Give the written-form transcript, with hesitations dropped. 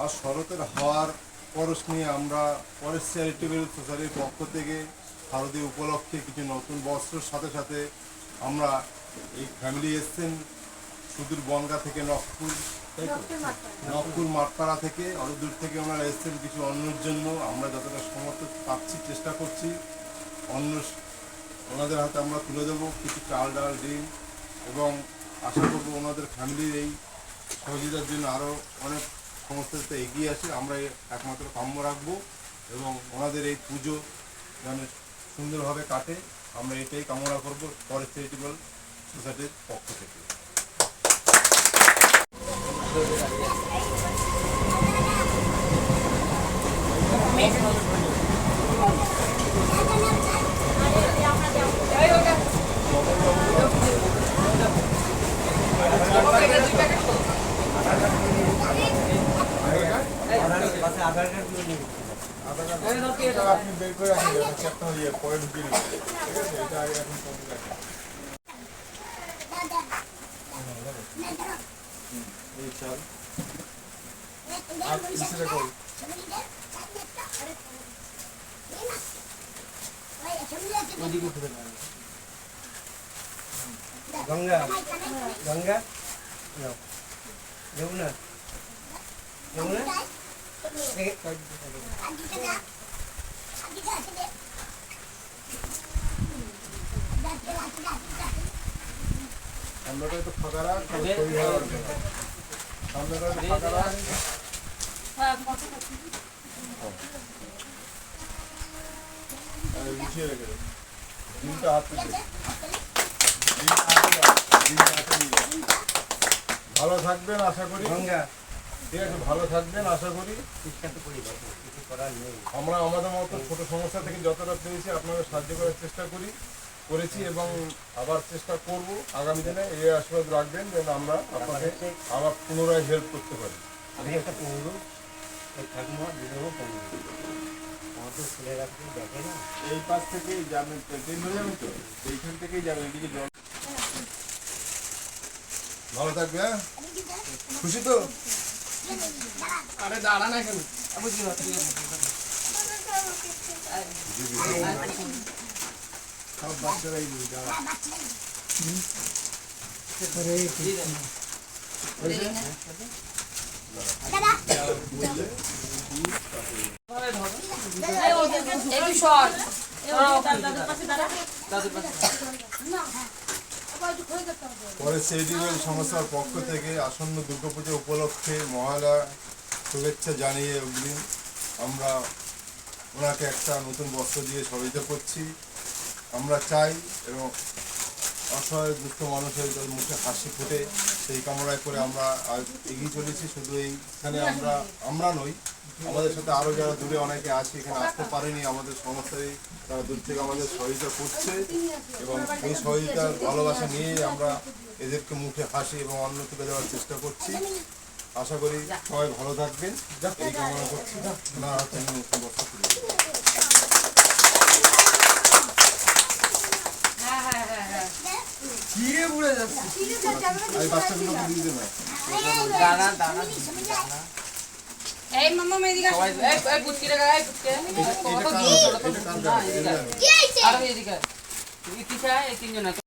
আর শরতের হওয়ার পরশ নিয়ে আমরা পরেশ চ্যারিটেবল সোসাইটির পক্ষ থেকে শারদীয় উপলক্ষে কিছু নতুন বস্ত্রের সাথে সাথে আমরা এই ফ্যামিলি এসছেন সুদূর বনগা থেকে নকপুর মাঠপাড়া থেকে অনেক দূর থেকে ওনারা এসছেন কিছু অন্যের জন্য। আমরা যতটা সমর্থ পাচ্ছি চেষ্টা করছি অন্য ওনাদের হাতে আমরা তুলে দেবো কিছু চাল ডাল ডিম, এবং আশা করবো ওনাদের ফ্যামিলির এই সহযোগিতার জন্য আরও অনেক সংস্থা এগিয়ে আসে। আমরা একমাত্র কাম্য রাখবো এবং ওনাদের এই পুজো যেন সুন্দরভাবে কাটে, আমরা এটাই কামনা করবো পরেশ চ্যারিটেবল সোসাইটির পক্ষ থেকে। আপনি বের করে পরে ঢুকিয়ে নেবেন, ঠিক আছে? এটা আগে এখন এই চাল গঙ্গা গঙ্গা যমুনা যমুনা সামনেটা একটু ফাঁকা রাখ, সামনেটা একটু ফাঁকা রাখ। গুছিয়ে রেখে দেবো, ডিমটা হাতে ভালো থাকবেন আশা করি। ঠিক আছে, ভালো থাকবেন আশা করি। আমরা আমাদের মতো ছোট সমস্যা থেকে যতটা পেরেছি আপনাদের সাহায্য করার চেষ্টা করেছি এবং আবার চেষ্টা করব আগামী দিনে। এই আশীর্বাদ রাখবেন যেন আমরা আপনাকে আবার পুনরায় হেল্প করতে পারি। আমি একটা পৌরু থাকবো আমাদের ছেলেরা দেখে না, এই পাশ থেকেই যাবেন, ট্রেন হয়ে যাবেন তো, এইখান থেকেই যাবেন। এদিকে জল ভালো থাকবে। হ্যাঁ, খুশি তো? আরে দাঁড়া না কেন? সব বাচ্চারাই যারা পরেশ চ্যারিটেবল সংস্থার পক্ষ থেকে আসন্ন দুর্গাপূজা উপলক্ষে মহালয়া শুভেচ্ছা জানিয়ে অগ্রিম আমরা ওনাকে একটা নতুন বস্ত্র দিয়ে সহযোগিতা করছি। আমরা চাই এবং অসহায় দুঃস্থ মানুষের মুখে হাসি ফুটে সেই কামনায় করে আমরা আজ এগিয়ে চলেছি। শুধু এইখানে আমরা নই, আমাদের সাথে আরও যারা দূরে অনেকে আছে, এখানে আসতে পারেনি আমাদের সংস্থায়, তারা দূর থেকে আমাদের সহযোগিতা করছে এবং এই সহযোগিতার ভালোবাসা নিয়ে আমরা এদেরকে মুখে হাসি এবং অন্ন তুলে দেওয়ার চেষ্টা করছি। আশা করি সবাই ভালো থাকবেন, এই কামনা করছি। না হচ্ছে নতুন বস্ত্র তুলে বাচ্চাগুলোকে দিয়ে দেবে। এই মামা মেদিকে এই পুচকি রে গায় পুচকি কত দূর আর এদিকে কি চাই এই তিনজন